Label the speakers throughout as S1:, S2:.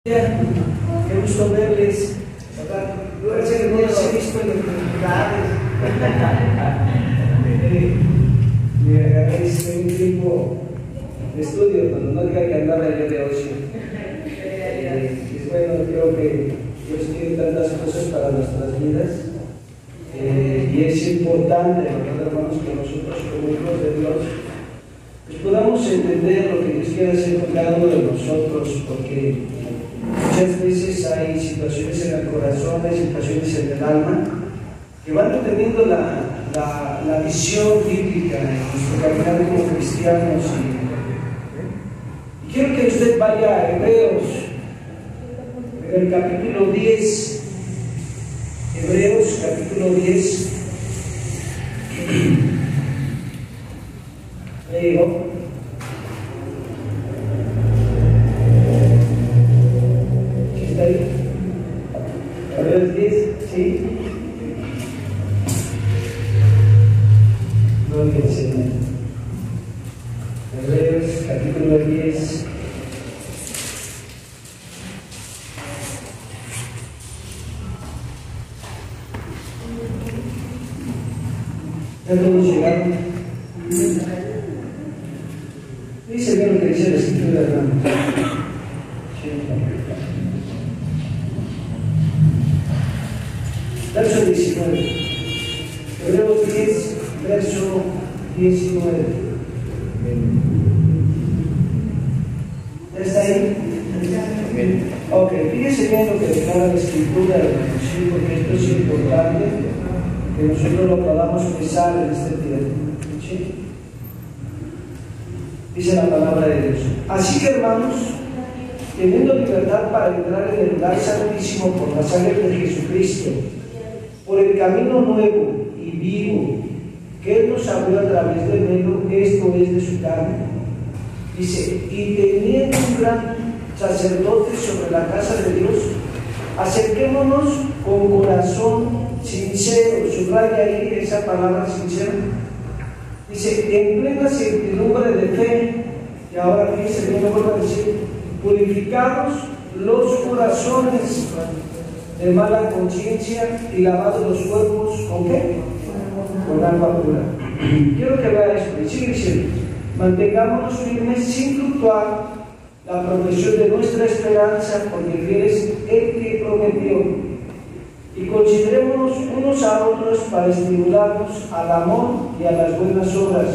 S1: Qué gusto verles, ¿verdad? Yo no los he visto en oportunidades. Me agradezco un tiempo de estudio, cuando no diga que andaba yo de ocio. Es bueno, creo que Dios tiene tantas cosas para nuestras vidas y es importante, ¿verdad, hermanos, que nosotros como hijos de Dios pues podamos entender lo que Dios quiere hacer con cada uno de nosotros, porque muchas veces hay situaciones en el corazón, hay situaciones en el alma que van deteniendo la visión bíblica en nuestro caminar como cristianos. Y quiero que usted vaya a Hebreos, en el capítulo 10. Hebreos, capítulo 10. Leo. Hebreos 10, ¿sí? Gloria al Señor. Hebreos, capítulo 10. ¿Ya todos llegaron? Dice bien lo que dice la Escritura, hermano. Verso 19. Hebreos 10, verso 19. ¿Ya está ahí? Ok, fíjese bien lo que declara la Escritura, hermanos, ¿sí? Porque esto es importante que nosotros lo podamos pensar en este tiempo, ¿sí? Dice la palabra de Dios. Así que, hermanos, teniendo libertad para entrar en el lugar santísimo por la sangre de Jesucristo, por el camino nuevo y vivo que Él nos abrió a través del velo, esto es de su carne. Dice, y teniendo un gran sacerdote sobre la casa de Dios, acerquémonos con corazón sincero. Subraya ahí esa palabra sincero. Dice, en plena certidumbre de fe, y ahora fíjense, no me vuelvo a decir, purificados los corazones de mala conciencia y lavados los cuerpos, ¿con qué? Con agua pura. Quiero que vea esto, y sigue diciendo, mantengámonos firmes sin fluctuar la profesión de nuestra esperanza, porque fiel es el que prometió. Y considerémonos unos a otros para estimularnos al amor y a las buenas obras,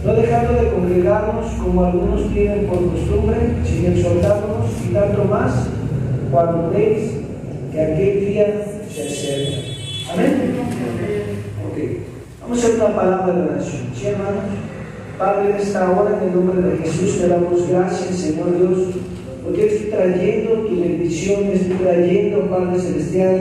S1: no dejando de congregarnos como algunos tienen por costumbre, sino exhortándonos, y tanto más cuando veis que aquel día se acerca. Amén. Ok, vamos a hacer una palabra de oración. ¿Sí, hermanos? Padre, en esta hora, en el nombre de Jesús, te damos gracias, Señor Dios, porque estoy trayendo tu bendición, estoy trayendo, Padre Celestial,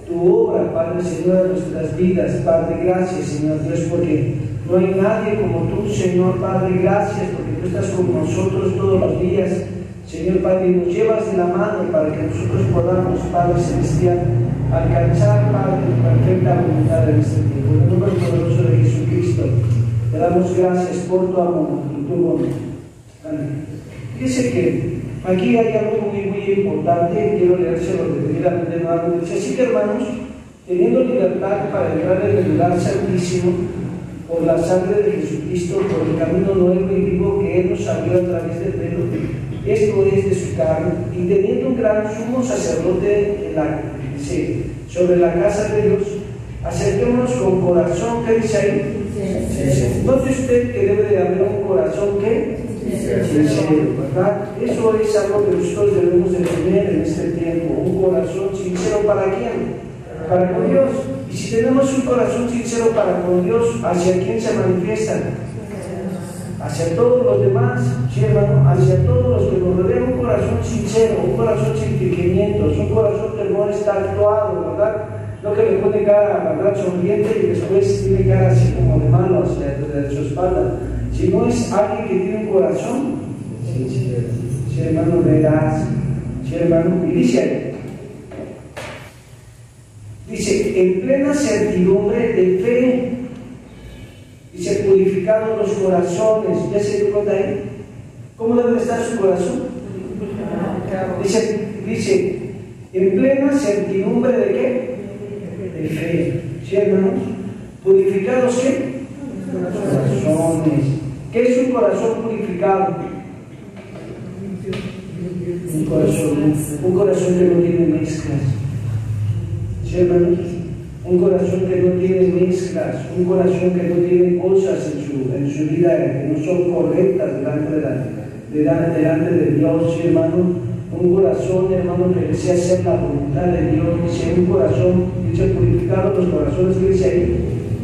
S1: tu obra, Padre Señor, de nuestras vidas. Padre, gracias, Señor Dios, porque no hay nadie como tú, Señor. Padre, gracias, porque tú estás con nosotros todos los días, Señor Padre, y nos llevas de la mano para que nosotros podamos, Padre Celestial, alcanzar, Padre, tu perfecta voluntad en este tiempo. En el nombre poderoso de Jesucristo, te damos gracias por tu amor y tu bondad. Amén. Dice que aquí hay algo muy importante, quiero leérselo detenidamente nuevamente. Dice, así que, hermanos, teniendo libertad para entrar en el lugar santísimo por la sangre de Jesucristo, por el camino nuevo y vivo que Él nos abrió a través del velo, esto es de su carne, y teniendo un gran sumo sacerdote sobre la casa de Dios, acerquémonos con corazón, ¿qué dice ahí? Note usted que debe de haber un corazón, ¿qué? Sincero, ¿verdad? Eso es algo que nosotros debemos de tener en este tiempo, un corazón sincero. ¿Para quién? Para con Dios. Y si tenemos un corazón sincero para con Dios, ¿hacia quién se manifiesta? Hacia todos los demás, ¿sí, hermano? Hacia todos los que nos rodean. Un corazón sincero, un corazón sin fingimientos, un corazón que no está actuado, ¿verdad? No que le pone cara, ¿verdad?, sonriente, y después tiene cara así como de malo hacia su espalda. Si no es alguien que tiene un corazón sincero, ¿sí, hermano? Veraz, ¿sí, hermano? Y dice ahí, dice, en plena certidumbre de fe, dice, purificados los corazones. ¿Ya se dio cuenta ahí? ¿Cómo debe estar su corazón? Dice, en plena certidumbre de qué? De fe. ¿Sí, hermanos? ¿Purificados qué? Corazones. ¿Qué es un corazón purificado? Un corazón que no tiene mezclas. ¿Sí, hermanos? Un corazón que no tiene mezclas, un corazón que no tiene cosas en su vida que no son correctas delante de Dios, ¿sí, hermano? Un corazón, hermano, que desea hacer la voluntad de Dios. Dice, un corazón, dice, purificado los corazones, que dice ahí,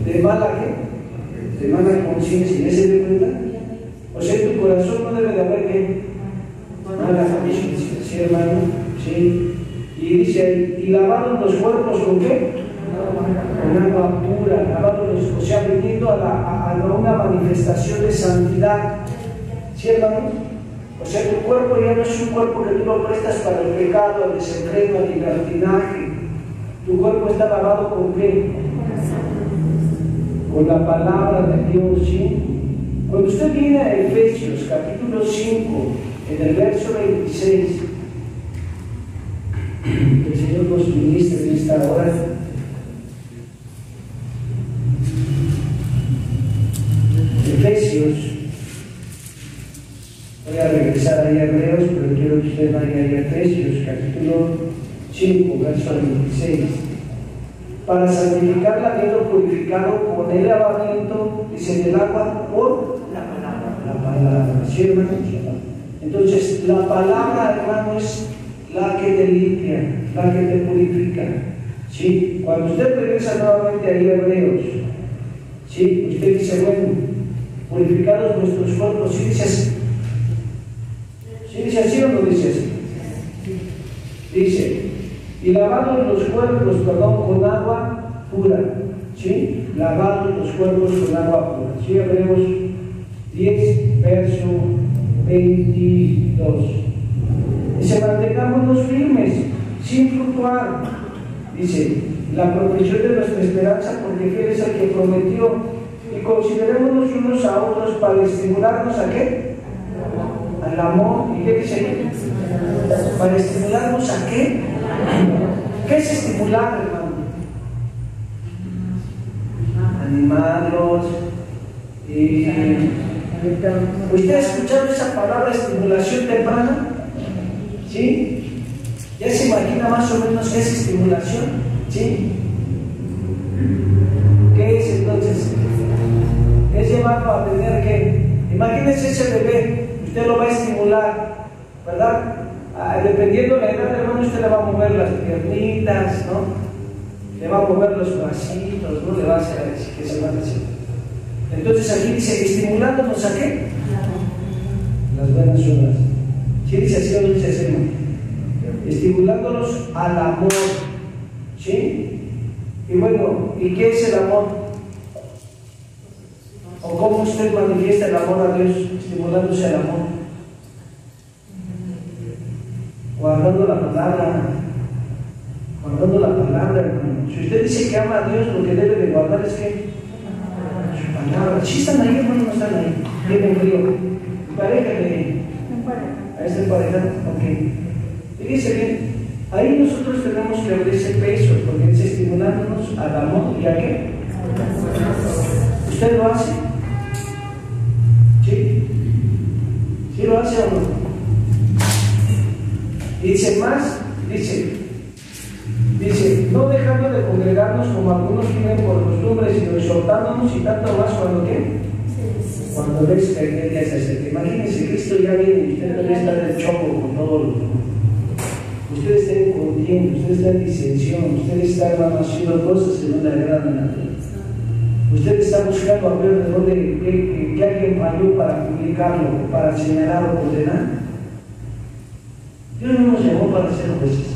S1: de mala ¿qué? De mala conciencia. ¿Ya se dio cuenta? O sea, en tu corazón no debe de haber ¿qué? Mala conciencia, ¿sí, hermano? Sí. Y dice ahí, y lavaron los cuerpos ¿con qué? Con agua pura, lavados, o sea, viniendo a una manifestación de santidad. ¿Sí, hermano? O sea, tu cuerpo ya no es un cuerpo que tú lo prestas para el pecado, el desenfreno, el libertinaje. Tu cuerpo está lavado ¿con qué? Con la palabra de Dios, ¿sí? Cuando usted viene a Efesios, capítulo 5, en el verso 26, el Señor nos ministra en esta hora. Efesios, voy a regresar ahí a Hebreos, pero quiero que usted vaya ahí a Efesios, capítulo 5, verso 26. Para santificarla, habiendo purificado con el lavamiento, dice, del agua por la palabra. ¿Sí, hermanos? Entonces, la palabra, hermano, es la que te limpia, la que te purifica. ¿Sí? Cuando usted regresa nuevamente ahí a Hebreos, ¿sí? Usted dice, bueno, purificados nuestros cuerpos, ¿sí dice así? ¿Sí dice así o no dice así? Dice, y lavados los cuerpos, con agua pura, ¿sí? Lavados los cuerpos con agua pura. ¿Sí? Hebreos 10, verso 22. Dice, mantengámonos firmes, sin fluctuar. Dice, la profesión de nuestra esperanza, porque fiel es el que prometió. Y considerémonos unos a otros para estimularnos ¿a qué? Al amor. ¿Y qué dice ahí? Para estimularnos ¿a qué? ¿Qué es estimular, hermano? Animarlos. ¿Usted ha escuchado esa palabra estimulación temprana? ¿Sí? ¿Ya se imagina más o menos qué es estimulación? ¿Sí? ¿Qué es entonces? Es llevarlo a tener que, imagínense ese bebé, usted lo va a estimular, ¿verdad? Dependiendo de la edad, hermano, usted le va a mover las piernitas, ¿no? Le va a mover los bracitos, ¿no? Le va a hacer que se van a hacer. Entonces aquí dice, estimulándonos ¿a qué? Las buenas obras. ¿Sí dice así o no dice así, hermano? Estimulándonos al amor, ¿sí? Y bueno, ¿y qué es el amor? ¿O cómo usted manifiesta el amor a Dios estimulándose al amor? Guardando la palabra, hermano. Si usted dice que ama a Dios, lo que debe de guardar es que su palabra. ¿Sí están ahí, hermano? ¿No están ahí? Tienen frío. ¿Pareja de a esta pareja? Ok. Y dice bien, ahí nosotros tenemos que abrir ese peso, porque es estimulándonos al amor y a qué. ¿Usted lo hace? ¿Sí? ¿Sí lo hace o no? Y dice más, dice, no dejando de congregarnos como algunos tienen por costumbre, sino exhortándonos y tanto más cuando ¿qué? Cuando ves que el día se acerca. Imagínense, Cristo ya viene y usted debe estar en choco con todos los demás. Usted está en contienda, usted está en disensión, usted está, hermano, haciendo cosas que no le agradan a Dios. Usted está buscando a ver de dónde que alguien falló para publicarlo, para señalar o condenar. Dios no nos llamó para ser jueces.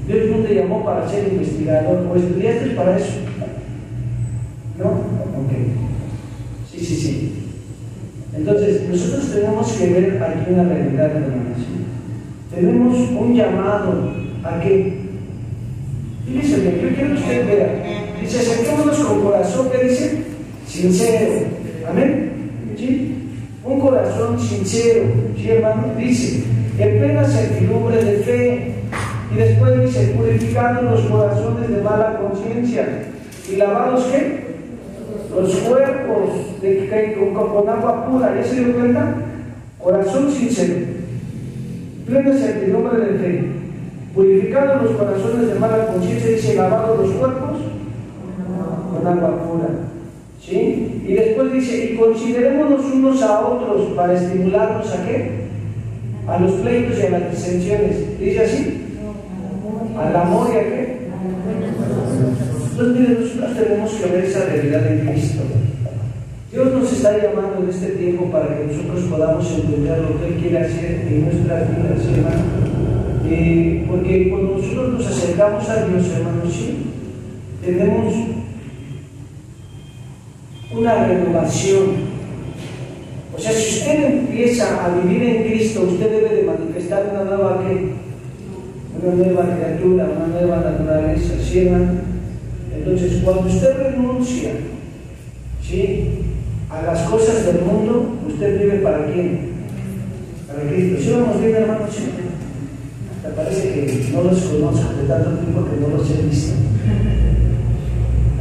S1: Dios no te llamó para ser investigador. ¿O estudiaste para eso? ¿No? Ok. Sí. Entonces, nosotros tenemos que ver aquí una realidad, hermanos. Tenemos un llamado a que, fíjese bien, yo quiero que usted vea. Dice, acerquémonos con corazón, ¿qué dice? Sincero. Amén. ¿Sí? un corazón sincero, ¿sí, hermano? Dice, en plena certidumbre de fe, y después dice, purificando los corazones de mala conciencia, y lavados, ¿qué? Los cuerpos con agua pura. ¿Ya se dio cuenta? Corazón sincero, plena certidumbre de fe, purificando los corazones de mala conciencia, dice, lavados los cuerpos con agua pura. ¿Sí? Y después dice, y considerémonos unos a otros para estimularnos ¿a qué? A los pleitos y a las disensiones. ¿Dice así? Al amor y a qué. Entonces, miren, nosotros tenemos que ver esa realidad en Cristo. Dios nos está llamando en este tiempo para que nosotros podamos entender lo que Él quiere hacer en nuestras vidas, hermano. Porque cuando nosotros nos acercamos a Dios, hermanos, sí, tenemos una renovación. O sea, si usted empieza a vivir en Cristo, usted debe de manifestar una nueva ¿qué? Una nueva criatura, una nueva naturaleza, ¿sí, hermano? Entonces, cuando usted renuncia, ¿sí?, a las cosas del mundo, usted vive ¿para quién? Para Cristo. ¿Sí vamos bien, hermano? Sí. Me parece que no los conozco de tanto tiempo que no los he visto.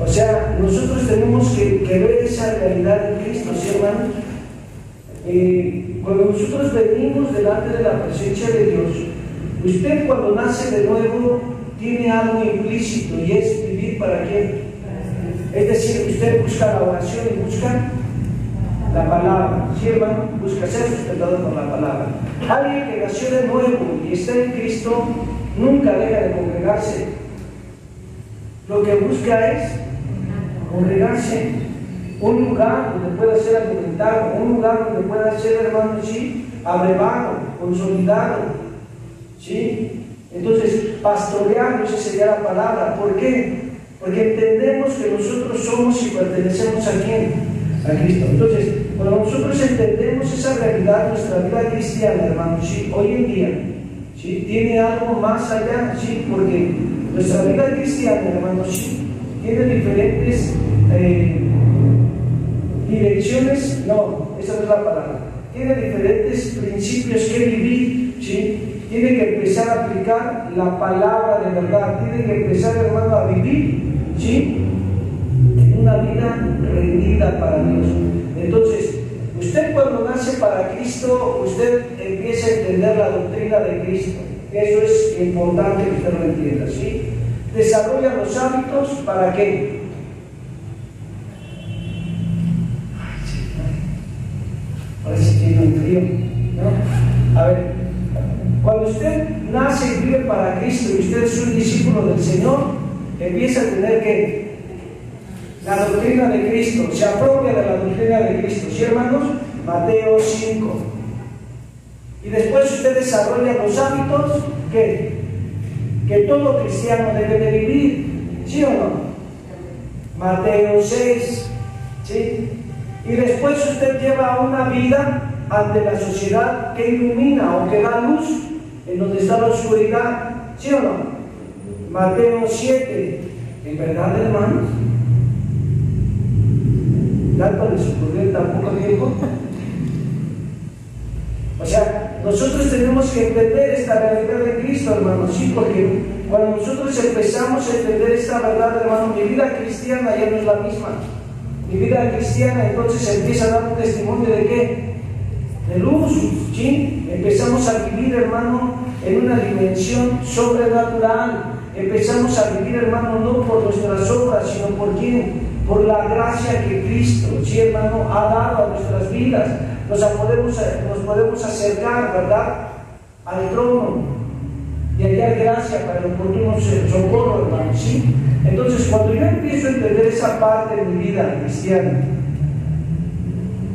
S1: O sea, nosotros tenemos que ver esa realidad en Cristo, ¿sí, hermano? Cuando nosotros venimos delante de la presencia de Dios, usted cuando nace de nuevo tiene algo implícito y es vivir ¿para quién? Es decir, usted busca la oración y busca la palabra, ¿sí, hermano? Busca ser sustentado por la palabra. Alguien que nació de nuevo y está en Cristo nunca deja de congregarse. Lo que busca es congregarse, un lugar donde pueda ser alimentado, un lugar donde pueda ser, hermano, sí, abrevado, consolidado, ¿sí? Entonces, pastorear, esa sería la palabra. ¿Por qué? Porque entendemos que nosotros somos y pertenecemos ¿a quién? A Cristo. Entonces, cuando nosotros entendemos esa realidad, nuestra vida cristiana, hermanos, ¿sí?, hoy en día, ¿sí?, tiene algo más allá, ¿sí? Porque nuestra vida cristiana, hermanos, ¿sí?, tiene diferentes direcciones, no, esa no es la palabra, tiene diferentes principios que vivir, ¿sí? Tiene que empezar a aplicar la palabra de verdad, tiene que empezar, hermano, a vivir, ¿sí?, en una vida rendida para Dios. Entonces, usted cuando nace para Cristo, usted empieza a entender la doctrina de Cristo. Eso es importante que usted lo entienda, ¿sí? Desarrolla los hábitos, ¿para qué? Parece que tiene un frío, ¿no? A ver, cuando usted nace y vive para Cristo y usted es un discípulo del Señor, empieza a tener que la doctrina de Cristo, se apropia de la doctrina de Cristo, ¿sí, hermanos? Mateo 5. Y después usted desarrolla los hábitos que todo cristiano debe de vivir, ¿sí o no? Mateo 6, ¿sí? Y después usted lleva una vida ante la sociedad que ilumina o que da luz en donde está la oscuridad, ¿sí o no? Mateo 7. ¿En verdad, hermanos? ¿Tanto les ocurrió en tan poco tiempo? O sea, nosotros tenemos que entender esta realidad de Cristo, hermanos, sí, porque cuando nosotros empezamos a entender esta verdad, hermano, mi vida cristiana ya no es la misma. Mi vida cristiana entonces empieza a dar un testimonio de ¿qué? De luz, ¿sí? Empezamos a vivir, hermano, en una dimensión sobrenatural. Empezamos a vivir, hermano, no por nuestras obras, sino por ¿quién? Por la gracia que Cristo, ¿sí, hermano?, ha dado a nuestras vidas. Nos podemos acercar, ¿verdad?, al trono y hallar gracia para el oportuno socorro, hermano, ¿sí? Entonces, cuando yo empiezo a entender esa parte de mi vida cristiana,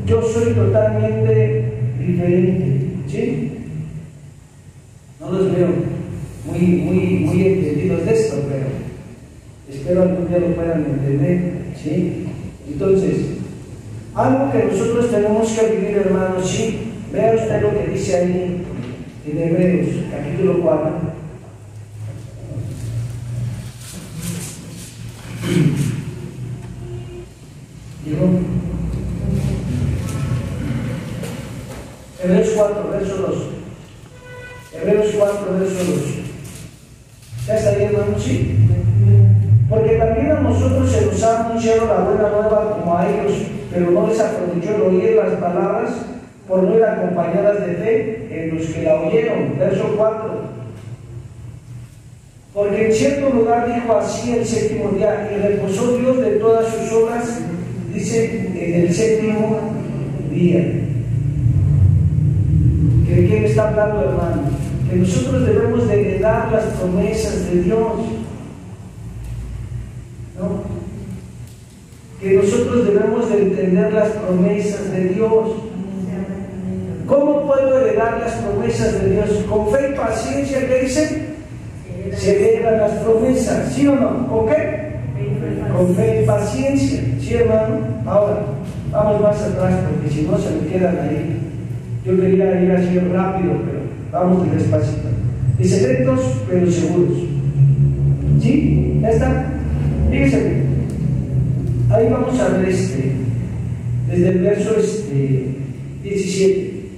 S1: yo soy totalmente diferente, ¿sí? No los veo muy entendidos de esto, pero espero algún día lo puedan entender, ¿sí? Entonces, algo que nosotros tenemos que vivir, hermanos, ¿sí? Vea usted lo que dice ahí en Hebreos, capítulo 4. Digo, 4, verso 2. Hebreos 4, verso 2. ¿Ya está ahí, hermano? Sí. Porque también a nosotros se nos ha anunciado la buena nueva como a ellos, pero no les aprovechó el oír las palabras por no ir acompañadas de fe en los que la oyeron. Verso 4. Porque en cierto lugar dijo así el séptimo día, y reposó Dios de todas sus obras, dice, en el séptimo día. ¿De qué me está hablando, hermano? Que nosotros debemos de heredar las promesas de Dios, ¿no? Que nosotros debemos de entender las promesas de Dios. ¿Cómo puedo heredar las promesas de Dios? Con fe y paciencia, ¿qué dice? Se heredan las promesas, ¿sí o no? ¿Con qué? Con fe y paciencia, ¿sí, hermano? Ahora, vamos más atrás, porque si no se me quedan ahí. Yo quería ir así rápido, pero vamos despacito. Dice, lentos pero seguros. ¿Sí? ¿Ya está? Fíjense bien. Ahí vamos a ver desde el verso 17.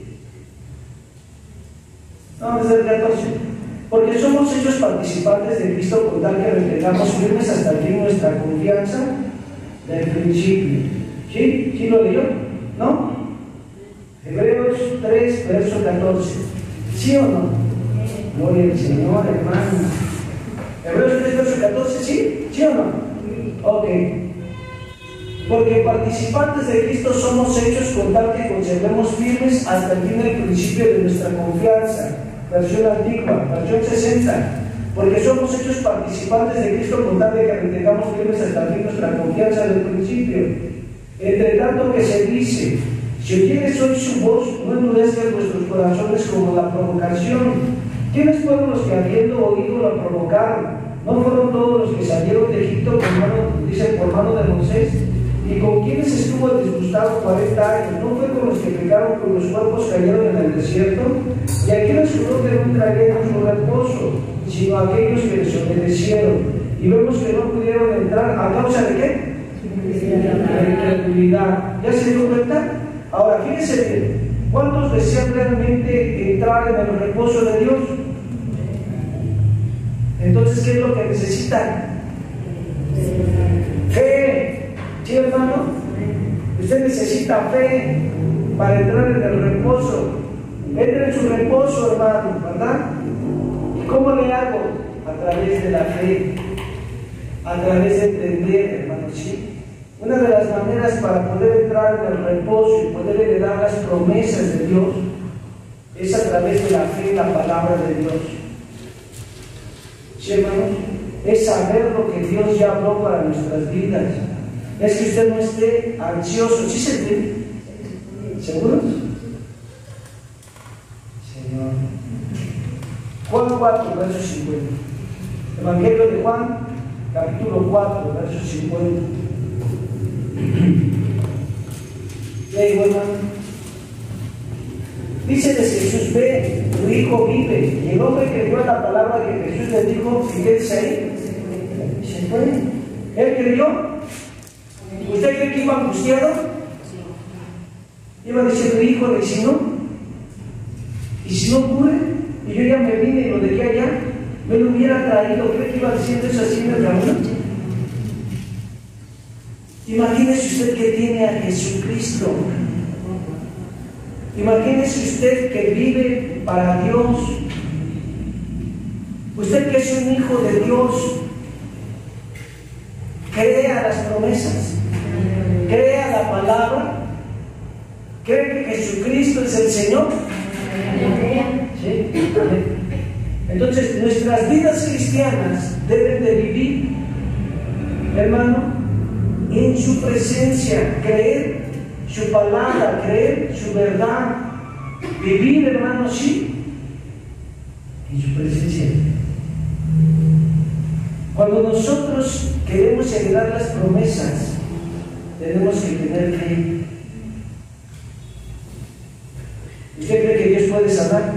S1: No, desde el 14. Porque somos hechos participantes de Cristo con tal que retengamos firmes hasta el fin nuestra confianza del principio. ¿Sí? ¿Sí lo leyó? ¿No? Hebreos 3, verso 14. ¿Sí o no? Gloria al Señor, hermano. Hebreos 3, verso 14, ¿sí? ¿Sí o no? Ok. Porque participantes de Cristo somos hechos con tal que conservemos firmes hasta el fin del principio de nuestra confianza. Versión antigua, versión 60. Porque somos hechos participantes de Cristo con tal de que retengamos firmes hasta el fin nuestra confianza del principio. Entre tanto que se dice, si oyeres hoy su voz, no endurezcan vuestros corazones como la provocación. ¿Quiénes fueron los que habiendo oído la provocaron? ¿No fueron todos los que salieron de Egipto por mano de Moisés? ¿Y con quienes estuvo disgustado 40 años? ¿No fue con los que pecaron cuyos cuerpos cayeron en el desierto? ¿Y a quienes juró que no entrarían en su reposo, sino a aquellos que desobedecieron? Y vemos que no pudieron entrar, ¿a causa de qué? De incredulidad. ¿Ya se dio cuenta? Ahora, fíjense bien, ¿cuántos desean realmente entrar en el reposo de Dios? Entonces, ¿qué es lo que necesitan? Fe. ¿Sí, hermano? Usted necesita fe para entrar en el reposo. Entra en su reposo, hermano, ¿verdad? ¿Y cómo le hago? A través de la fe, a través de entender, hermano, ¿sí? Una de las maneras para poder entrar en el reposo y poder heredar las promesas de Dios es a través de la fe en la palabra de Dios. ¿Sí, hermano? Es saber lo que Dios ya habló para nuestras vidas. Es que usted no esté ansioso. ¿Sí se entiende? ¿Seguros? Señor. Juan 4, verso 50. Evangelio de Juan, capítulo 4, verso 50. Y ahí, hermano. Dice Jesús, ve, tu hijo vive. Y el hombre que dio la palabra que Jesús le dijo, ¿y qué dice ahí? Se fue. Él creyó. ¿Usted cree que iba angustiado? Iba diciendo, hijo, ¿y si no? ¿Y si no ocurre? Y yo ya me vine y lo dejé allá, me lo hubiera traído. ¿Cree que iba diciendo eso así en el camino? Imagínese usted que tiene a Jesucristo. Imagínese usted que vive para Dios. Usted que es un hijo de Dios, crea las promesas, crea la palabra, cree que Jesucristo es el Señor. ¿Sí? Entonces, nuestras vidas cristianas deben de vivir, hermano, en su presencia, creer su palabra, creer su verdad, vivir, hermano, sí, en su presencia. Cuando nosotros queremos heredar las promesas, tenemos que tener fe. ¿Usted cree que Dios puede sanar?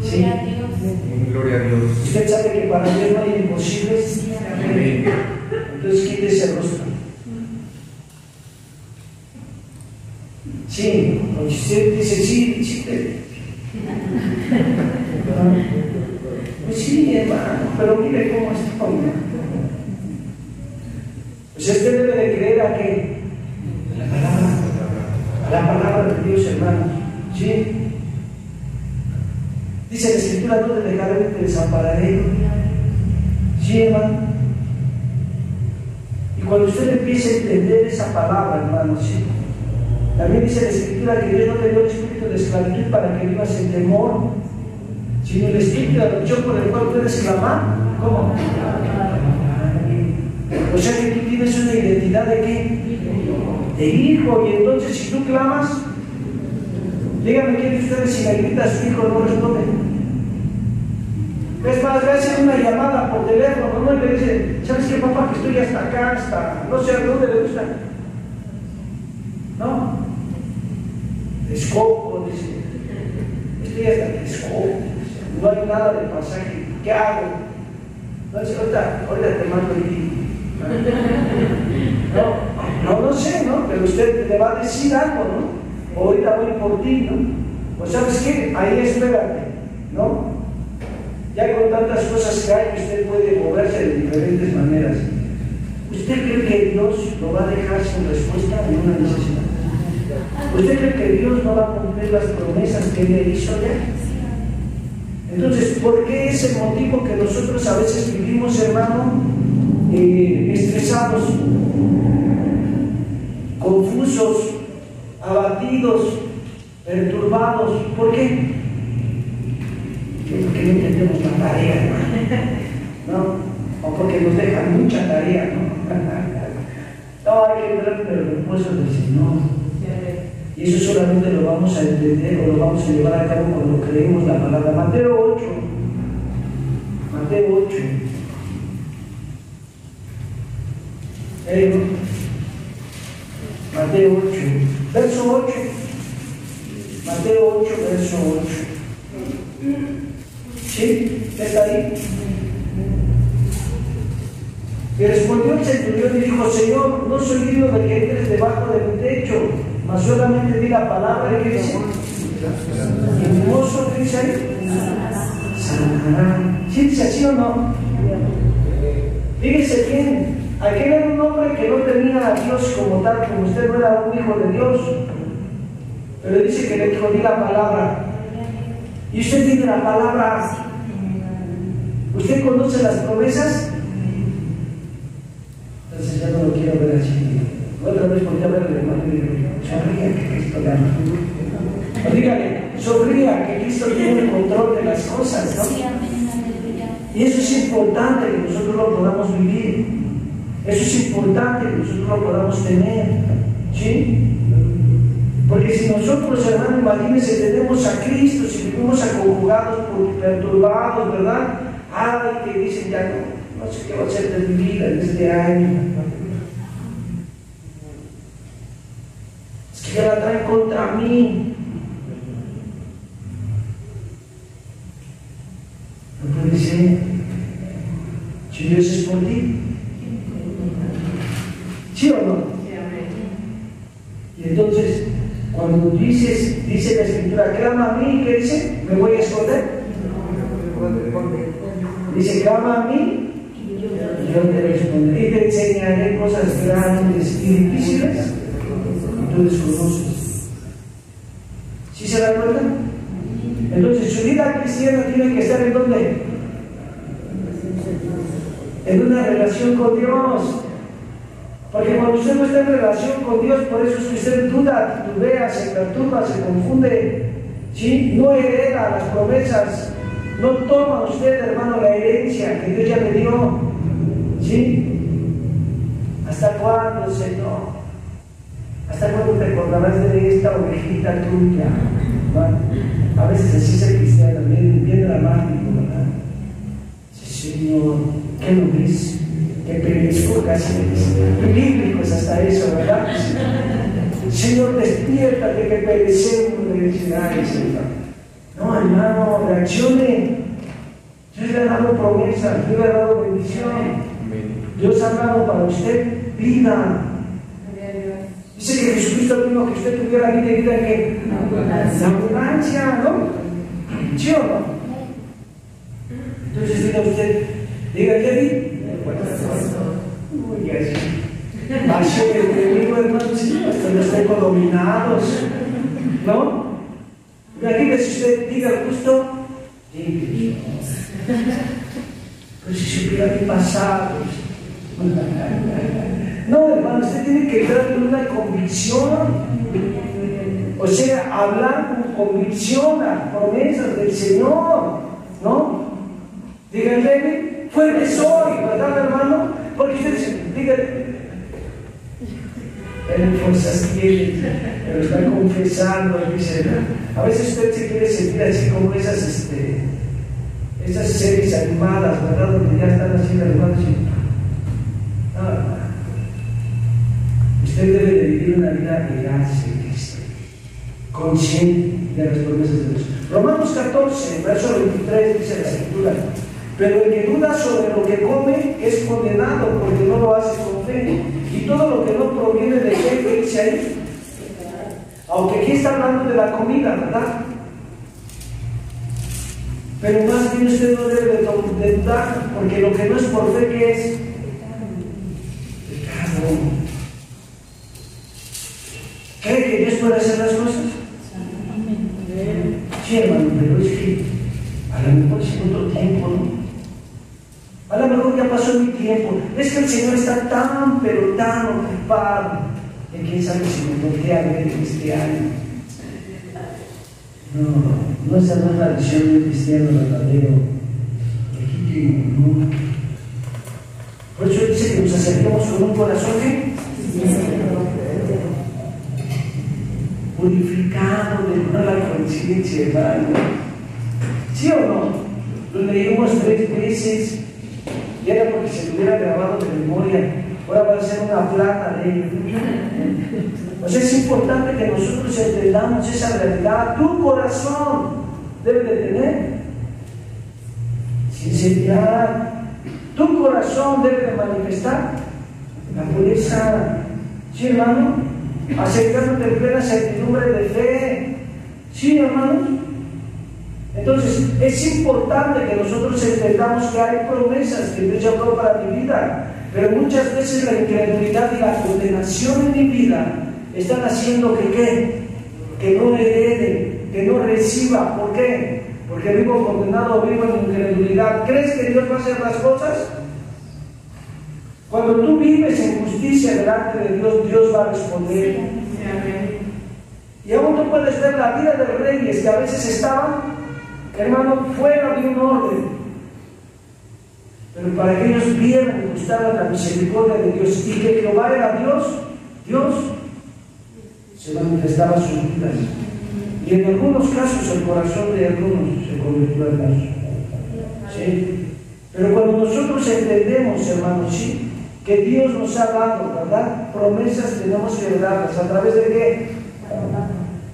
S1: Sí.
S2: Gloria a Dios.
S1: ¿Usted sabe que para Dios no hay imposibles?
S2: Amén.
S1: Entonces quítese el rostro. Sí. Usted dice, sí, pues sí, hermano, pero mire cómo está. Pues usted debe de creer a qué? A la palabra de Dios, hermanos. ¿Sí? Dice la Escritura, no te dejaré, te desampararé. ¿Sí, hermano? Y cuando usted empiece a entender esa palabra, hermano, ¿sí? También dice la Escritura que Dios no te dio el espíritu de esclavitud para que vivas en temor, sino el espíritu de adopción por el cual puedes clamar. ¿Cómo? O sea que tú tienes una identidad de ¿qué? De hijo. Y entonces si tú clamas, díganme quién de ustedes si le grita a su hijo no responde. Es más, le hacen una llamada por teléfono, ¿no? Y le dice, ¿sabes qué, papá? Que estoy hasta acá, hasta no sé a dónde le gusta. ¿No? Texcoco, dice, estoy hasta Texcoco, no hay nada de pasaje, ¿qué hago? No dice, ahorita te mando el link. No sé, ¿no? Pero usted le va a decir algo, ¿no? Ahorita voy por ti, ¿no? Pues ¿sabes qué? Ahí espérate, ¿no? Ya con tantas cosas que hay, usted puede moverse de diferentes maneras. ¿Usted cree que Dios lo va a dejar sin respuesta en una necesidad? ¿Usted cree que Dios no va a cumplir las promesas que le hizo ya? Entonces, ¿por qué es el motivo que nosotros a veces vivimos, hermano, estresados, confusos, abatidos, perturbados? ¿Por qué? Porque no entendemos la tarea, ¿no? O porque nos dejan mucha tarea, ¿no? No, hay que entrar en el reposo del Señor. Y eso solamente lo vamos a entender o lo vamos a llevar a cabo cuando creemos la palabra. Mateo 8. Mateo 8, verso 8. Mateo 8, verso 8. ¿Sí? ¿Está ahí? Y respondió el centurión y dijo, Señor, no soy digno de que entres debajo de mi techo, mas solamente di la palabra y que dice, y mi mozo, ¿qué dice ahí? Sanará. ¿Sí dice así o no? Fíjese bien, aquel era un hombre que no tenía a Dios como tal, como usted no era un hijo de Dios, pero dice que le dijo, di la palabra. Y usted tiene la palabra. ¿Usted conoce las promesas? Entonces ya no lo quiero ver así. Otra vez volví a ver al hermano y digo, sonría que Cristo gana. O dígale, sonría que Cristo tiene el control de las cosas, ¿no? Y eso es importante que nosotros lo podamos vivir. Eso es importante que nosotros lo podamos tener. ¿Sí? Porque si nosotros, hermano, imagínense, tenemos a Cristo, si vivimos aconjugados, perturbados, ¿verdad? Ay, que dicen ya no sé qué va a ser de mi vida en este año. Es que ya la traen contra mí. No puede ser. Si Dios es por ti. ¿Sí o no? Y entonces, cuando dice la Escritura, clama a mí, ¿qué dice? ¿Me voy a esconder? Dice, clama a mí, yo te responderé y te enseñaré cosas grandes y difíciles que tú desconoces. ¿Sí se dan cuenta? Entonces, su vida cristiana tiene que estar ¿en dónde? En una relación con Dios. Porque cuando usted no está en relación con Dios, por eso es que usted duda, titubea, se perturba, se confunde, ¿sí? No hereda las promesas, no toma usted, hermano, la herencia que Dios ya le dio, ¿sí? ¿Hasta cuándo, Señor? ¿Hasta cuándo te acordarás de esta ovejita tuya? ¿Vale? A veces así es el cristiano, bien dramático, ¿verdad? Sí, Señor, ¿qué no ves? Que perezco casi, bíblicos hasta eso, ¿verdad? Señor, despiértate que perecemos, le dice, ay, Señor. No, hermano, reaccione. Dios le ha dado promesas, Dios le ha dado bendición. Dios ha dado para usted vida. Dice que Jesucristo vino que usted tuviera vida y vida que la abundancia, ¿no? ¿Sí o no? Entonces diga usted, diga ¿qué di? Uy, así. Vaya el enemigo, hermano, sí, hasta los tengo dominados, ¿no? Imagínese usted, diga justo, pero si supiera mi pasado. No, hermano, usted tiene que entrar en una convicción. O sea, hablar con convicción las promesas del Señor, ¿no? Díganle, fuerte soy, ¿verdad, hermano? Porque usted dice, díganle, él fuerzas tiene, pero está confesando, dice, ¿no? A veces usted se quiere sentir así como esas series animadas, ¿verdad? Donde ya están así, hermanos, usted debe de vivir una vida que hace Cristo, consciente de las promesas de Dios. Romanos 14, verso 23 dice la Escritura, pero el que duda sobre lo que come es condenado porque no lo hace con fe, y todo lo que no proviene de fe, ¿qué dice ahí? Aunque aquí está hablando de la comida, ¿verdad? Pero más bien usted no debe de dudar, porque lo que no es por fe, ¿qué es? Pecado. ¿Cree que Dios puede hacer las cosas? Sí, hermano, pero es que a lo mejor es en otro tiempo, ¿no? A lo mejor ya pasó mi tiempo. Es que el Señor está tan, pero tan ocupado. Y quién sabe si me voltea a ver este año. No, esa no es la visión del cristiano verdadero. No. Por eso dice que nos acerquemos con un corazón purificado de mala conciencia, hermano. ¿Sí o no? Lo leímos 3 veces. Y era porque se lo hubiera grabado de memoria. Ahora va a ser una plata de ello. O sea, es importante que nosotros entendamos esa realidad. Tu corazón debe de tener sinceridad. Tu corazón debe de manifestar la pureza. ¿Sí, hermano? Acercándote en plena certidumbre de fe. ¿Sí, hermanos? Entonces, es importante que nosotros entendamos que hay promesas que Dios ya habló para mi vida, pero muchas veces la incredulidad y la condenación en mi vida están haciendo que no herede, que no reciba. ¿Por qué? Porque vivo condenado, vivo en incredulidad. ¿Crees que Dios va a hacer las cosas? Cuando tú vives en justicia delante de Dios, Dios va a responder. Y aún tú puedes ver la vida de reyes que a veces estaban, hermano, fuera de un orden, pero para que ellos vieran y gustaran la misericordia de Dios y que Jehová era Dios se manifestaba sus vidas, y en algunos casos el corazón de algunos se convirtió en lazo. ¿Sí? Pero cuando nosotros entendemos, hermanos, ¿sí?, que Dios nos ha dado, ¿verdad?, promesas, tenemos que darlas. ¿A través de qué?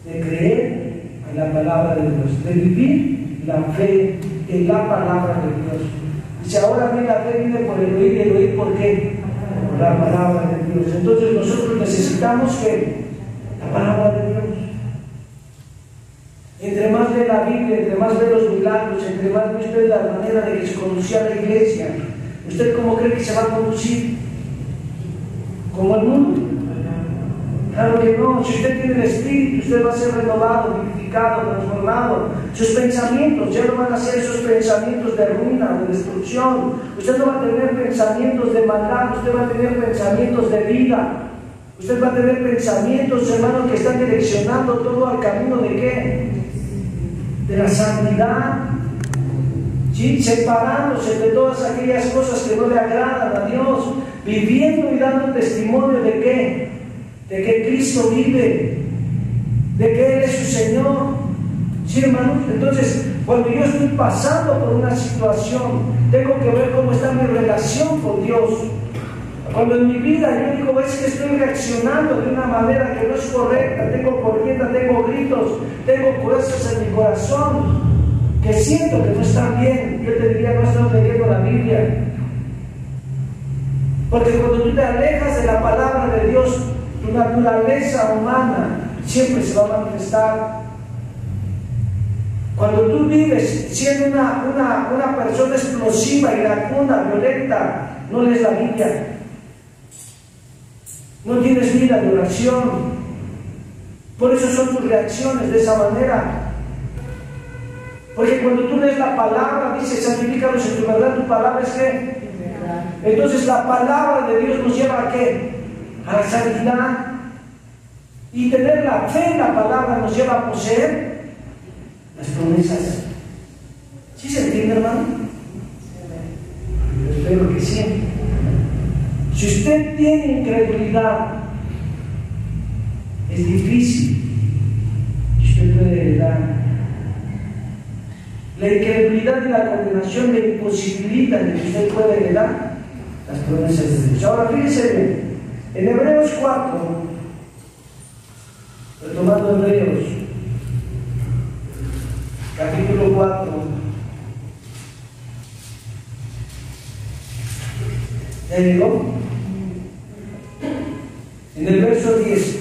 S1: De creer en la palabra de Dios, de vivir la fe en la palabra de Dios. Dice, ahora bien, la fe viene por el oír, y el oír, ¿por qué? Por la palabra de Dios. Entonces nosotros necesitamos que la palabra de Dios. Entre más ve la Biblia, entre más ve los milagros, entre más ve usted la manera de que se conducía la iglesia, ¿usted cómo cree que se va a conducir? ¿Como el mundo? Claro que no. Si usted tiene el Espíritu, usted va a ser renovado, vivificado, transformado. Sus pensamientos ya no van a ser esos pensamientos de ruina, de destrucción. Usted no va a tener pensamientos de maldad, usted va a tener pensamientos de vida. Usted va a tener pensamientos, hermanos, que están direccionando todo al camino de ¿qué? De la santidad. ¿Sí? Separándose de todas aquellas cosas que no le agradan a Dios, viviendo y dando testimonio de ¿qué? De que Cristo vive, de que Él es su Señor. ¿Sí, hermanos? Entonces, cuando yo estoy pasando por una situación, tengo que ver cómo está mi relación con Dios. Cuando en mi vida yo digo, es que estoy reaccionando de una manera que no es correcta, tengo corriente, tengo gritos, tengo cosas en mi corazón que siento que no están bien, yo te diría, no estoy leyendo la Biblia. Porque cuando tú te alejas de la palabra de Dios, tu Tu naturaleza humana siempre se va a manifestar. Cuando tú vives siendo una persona explosiva, iracunda, violenta, no lees la Biblia, no tienes vida de oración, por eso son tus reacciones de esa manera. Porque cuando tú lees la palabra, dice, santifícalos en tu verdad, tu palabra es ¿qué? Entonces la palabra de Dios nos lleva ¿a qué? A la santidad. Y tener la fe en la palabra nos lleva a poseer las promesas. ¿Sí se entiende, hermano? Yo espero que sí. Si usted tiene incredulidad, es difícil que usted pueda heredar. La incredulidad y la condenación le imposibilitan que usted pueda heredar las promesas de Dios. Ahora fíjese bien, en Hebreos 4, retomando Hebreos, capítulo 4, ¿ya llegó? En el verso 10.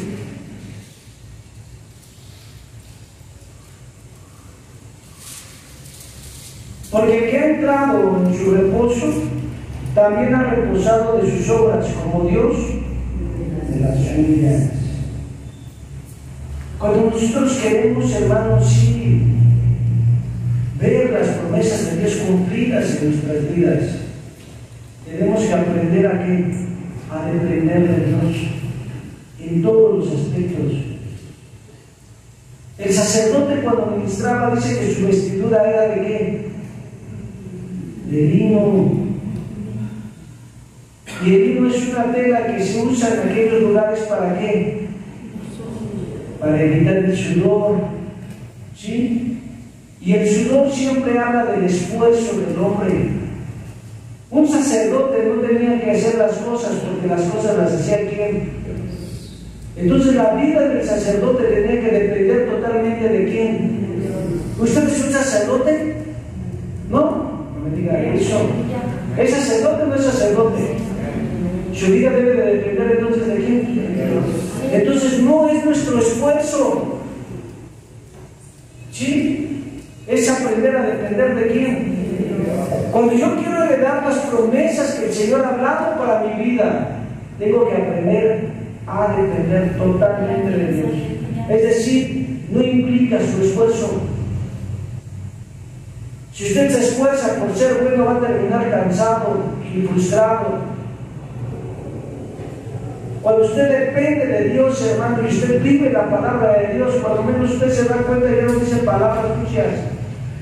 S1: Porque el que ha entrado en su reposo, también ha reposado de sus obras, como Dios de las suyas. Cuando nosotros queremos, hermanos, sí, ver las promesas de Dios cumplidas en nuestras vidas, tenemos que aprender a qué, a depender de Dios en todos los aspectos. El sacerdote cuando ministraba dice que su vestidura era de qué, de lino, y el lino es una tela que se usa en aquellos lugares para qué, para evitar el sudor, ¿sí? Y el sudor siempre habla del esfuerzo del hombre. Un sacerdote no tenía que hacer las cosas porque las cosas las hacía ¿quién? Entonces la vida del sacerdote tenía que depender totalmente de ¿quién? ¿Usted es un sacerdote? ¿No? No me diga eso. ¿Es sacerdote o no es sacerdote? Su vida debe de depender entonces de quién? Entonces no es nuestro esfuerzo, ¿sí? Es aprender a depender de quién. Cuando yo quiero heredar las promesas que el Señor ha hablado para mi vida, tengo que aprender a depender totalmente de Dios. Es decir, no implica su esfuerzo. Si usted se esfuerza por ser bueno, va a terminar cansado y frustrado. Cuando usted depende de Dios, hermano, y usted vive la palabra de Dios, cuando menos usted se da cuenta, ya no dice palabras sucias,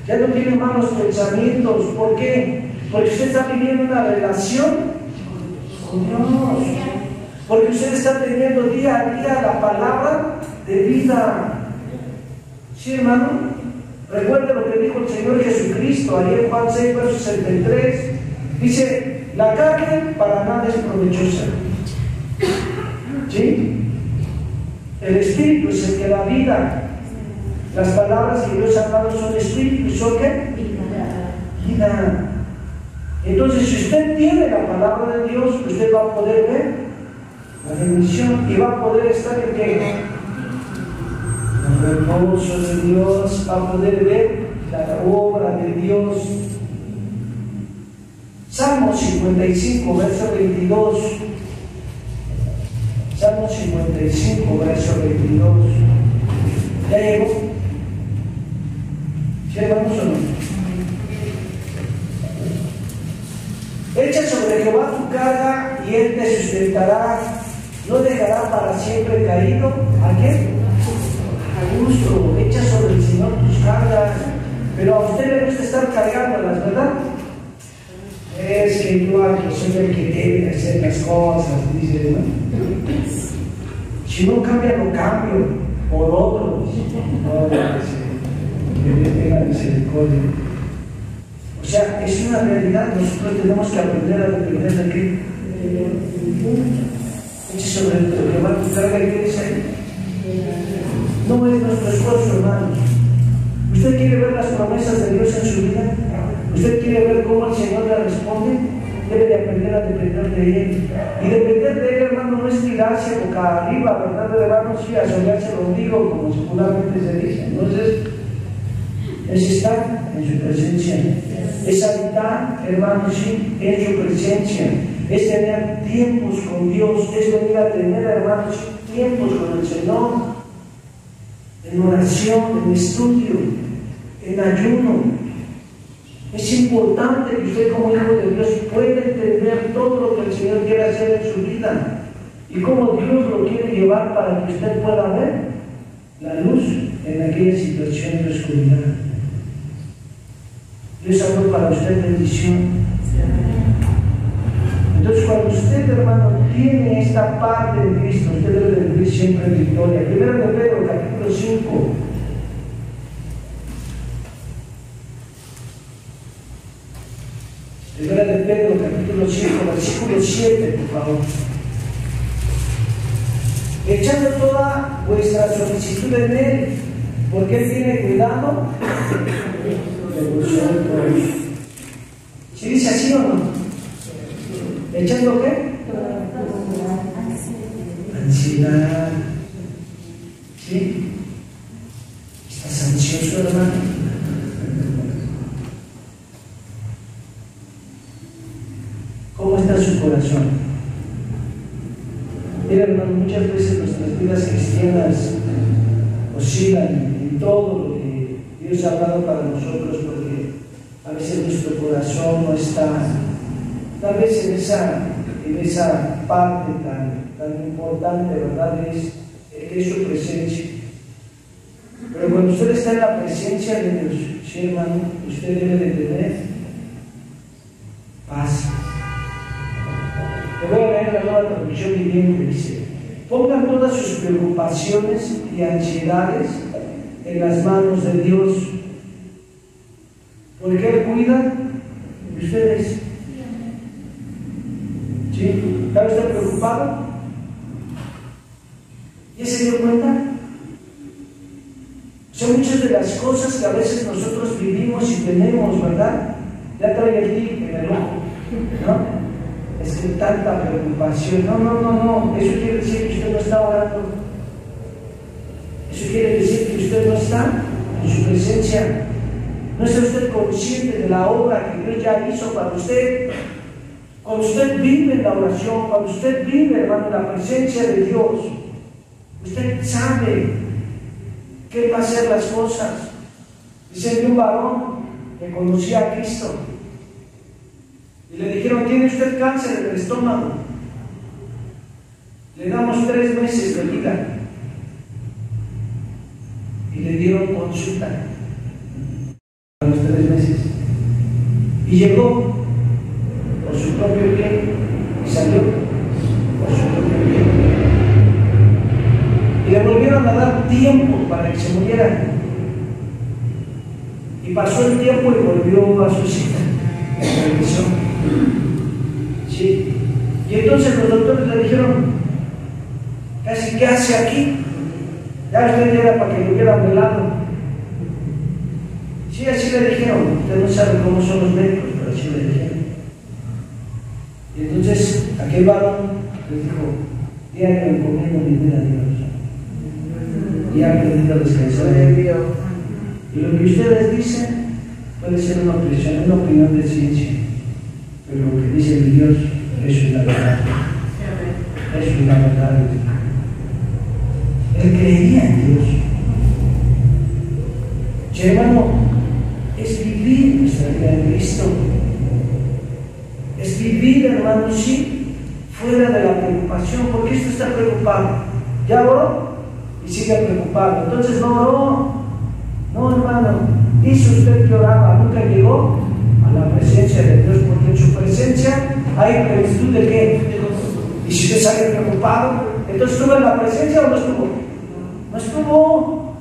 S1: ya no tiene malos pensamientos. ¿Por qué? Porque usted está viviendo una relación con Dios. Porque usted está teniendo día a día la palabra de vida. ¿Sí, hermano? Recuerde lo que dijo el Señor Jesucristo, ahí en Juan 6, verso 63. Dice, la carne para nada es provechosa. ¿Sí? El Espíritu es el que da vida. Las palabras que Dios ha hablado son Espíritu y son ¿qué? Vida. Entonces, si usted tiene la palabra de Dios, usted va a poder ver la bendición y va a poder estar en qué? El reposo de Dios, va a poder ver la obra de Dios. Salmo 55, verso 22. Salmo 55, verso 22. ¿Ya llegó? ¿Sí vamos o no? Echa sobre Jehová tu carga y él te sustentará. No dejará para siempre caído. ¿A qué? A gusto. Echa sobre el Señor tus cargas. Pero a usted le gusta estar cargándolas, ¿verdad? Es que yo aquí soy el que debe hacer las cosas, dice, ¿no? Si no cambia, lo cambio por otro. No, que Dios tenga misericordia. O sea, es una realidad. Nosotros tenemos que aprender a depender de qué. Eche sobre el que va tu carga y qué ahí. No es nuestro esfuerzo, hermanos. ¿Usted quiere ver las promesas de Dios en su vida? ¿Usted quiere ver cómo el Señor le responde? debe de aprender a depender de Él. Y depender de Él, hermano, no es tirarse boca arriba, ¿verdad, hermano? Sí, a soñarse el ombligo, como secularmente se dice. Entonces, es estar en su presencia, es habitar, hermano, sí, en su presencia, es tener tiempos con Dios, es venir a tener, hermanos, tiempos con el Señor, en oración, en estudio, en ayuno. Es importante que usted como hijo de Dios pueda entender todo lo que el Señor quiere hacer en su vida y cómo Dios lo quiere llevar para que usted pueda ver la luz en aquella situación de oscuridad. Dios habló para usted bendición. Entonces, cuando usted, hermano, tiene esta parte de Cristo, usted debe de vivir siempre en victoria. Primero de Pedro, capítulo 5. Primera de Pedro, capítulo 5, versículo 7, por favor. Echando toda vuestra solicitud en Él, porque Él tiene cuidado de vosotros. ¿Sí dice así o no? ¿Echando qué? Ansiedad. ¿Sí? ¿Estás ansioso, hermano? ¿Cómo está su corazón? Mira, hermano, muchas veces nuestras vidas cristianas oscilan en todo lo que Dios ha hablado para nosotros, porque a veces nuestro corazón no está, tal vez en esa parte tan importante, ¿verdad? Es su presencia. Pero cuando usted está en la presencia de Dios, sí, hermano, usted debe de tener paz. Te voy a leer la nueva traducción viviente, dice: pongan todas sus preocupaciones y ansiedades en las manos de Dios, porque Él cuida de ustedes. ¿Sí? ¿Está usted preocupado? ¿Ya se dio cuenta? Son muchas de las cosas que a veces nosotros vivimos y tenemos, ¿verdad? Ya trae el tic en el ojo, ¿no? Es que tanta preocupación. No. Eso quiere decir que usted no está orando. Eso quiere decir que usted no está en su presencia. No está usted consciente de la obra que Dios ya hizo para usted. Cuando usted vive en la oración, cuando usted vive, hermano, en la presencia de Dios, usted sabe qué va a hacer las cosas. Dice de un varón que conocía a Cristo. Y le dijeron: ¿tiene usted cáncer en el estómago? Le damos 3 meses de vida. Y le dieron consulta a los 3 meses. Y llegó por su propio pie y salió por su propio pie. Y le volvieron a dar tiempo para que se muriera. Y pasó el tiempo y volvió a su cita. Regresó. Sí. Y entonces los doctores le dijeron: casi, ¿qué hace aquí? Ya usted era para que lo hubieran velado. Sí, así le dijeron. Usted no sabe cómo son los médicos, pero así le dijeron. Y entonces aquel varón les dijo: diario encomiendo mi vida a Dios. Y ha aprendido a descansar en Dios. Y lo que ustedes dicen puede ser una opinión de ciencia, pero lo que dice mi Dios, eso es la verdad. Eso es la verdad. Él creía en Dios. Sí, hermano, es vivir nuestra vida en Cristo. Es vivir, hermano, sí, fuera de la preocupación, porque esto está preocupado. Ya oró y sigue preocupado. Entonces no oró. No, hermano, hizo usted que oraba, nunca llegó a la presencia de Dios, porque en su presencia hay plenitud de qué. Y si usted sale preocupado, entonces ¿estuvo en la presencia o no estuvo? No estuvo.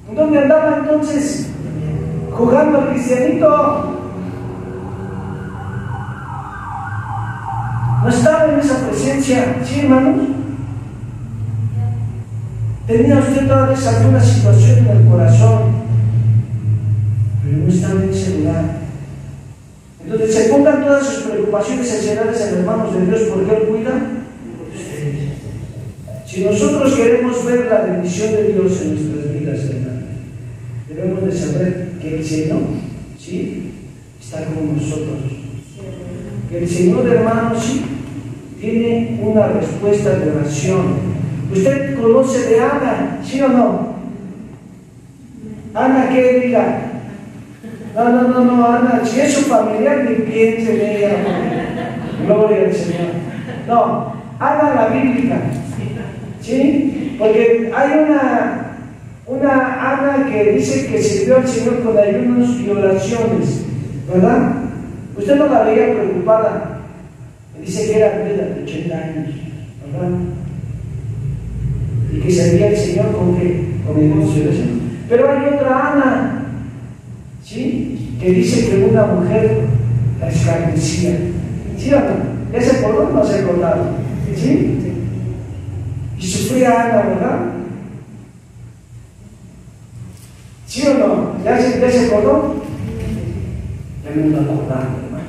S1: ¿En dónde andaba entonces? Jugando al cristianito. No estaba en esa presencia, ¿sí, hermanos? Tenía usted tal vez alguna situación en el corazón, pero no estaba en ese lugar. Entonces se pongan todas todas sus preocupaciones encierradas en las manos de Dios, porque Él cuida. Si nosotros queremos ver la bendición de Dios en nuestras vidas, hermano, debemos de saber que el Señor, ¿sí?, está con nosotros. Que el Señor, hermano, sí, tiene una respuesta de oración. ¿Usted conoce de Ana, sí o no? Ana, ¿qué diga? No, Ana, si es su familiar, ni piense en ella. Gloria al Señor. No, Ana la bíblica, ¿sí? Porque hay una Ana que dice que sirvió al Señor con ayunos y oraciones, ¿verdad? Usted no la veía preocupada. Dice que era viuda de 80 años, ¿verdad? Y que servía al Señor con el negocio de eso. Pero hay otra Ana, ¿sí?, que dice que una mujer la escarnecía. ¿Sí o no? ¿Ya se acordó o no se acordaron? ¿Sí? Y sufría Ana, ¿verdad? ¿Sí o no? ¿Ya se acordó? Ya me lo acordaron, hermano.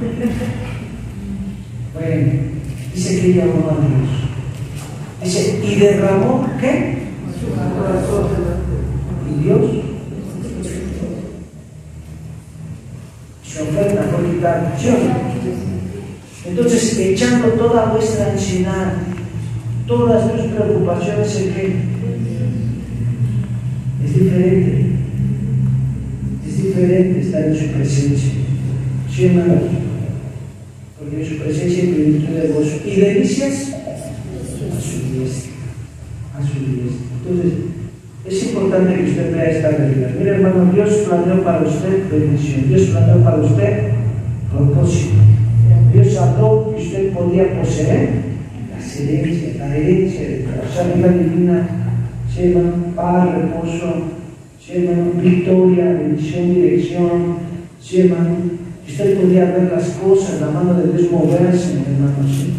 S1: Bueno, dice que ella amó a Dios. Dice, y derramó, ¿qué? Su corazón. Y Dios, su oferta fue quitada. ¿Sí o no? Entonces, echando toda vuestra ansiedad, todas tus preocupaciones, ¿en qué? Es diferente. Es diferente estar en su presencia. ¿Sí, hermanos? Porque en su presencia hay plenitud de gozo y delicias a su diestra. A su diestra. Entonces, es importante que usted vea esta realidad. Mire, hermano, Dios planeó para usted bendición. Dios planeó para usted propósito. Dios habló que usted podía poseer la herencia de la sanidad divina, ¿sí, hermano? Paz, reposo, ¿sí, hermano? Victoria, bendición, dirección, ¿sí, hermano? Usted podía ver las cosas, la mano de Dios moverse, hermano, ¿sí?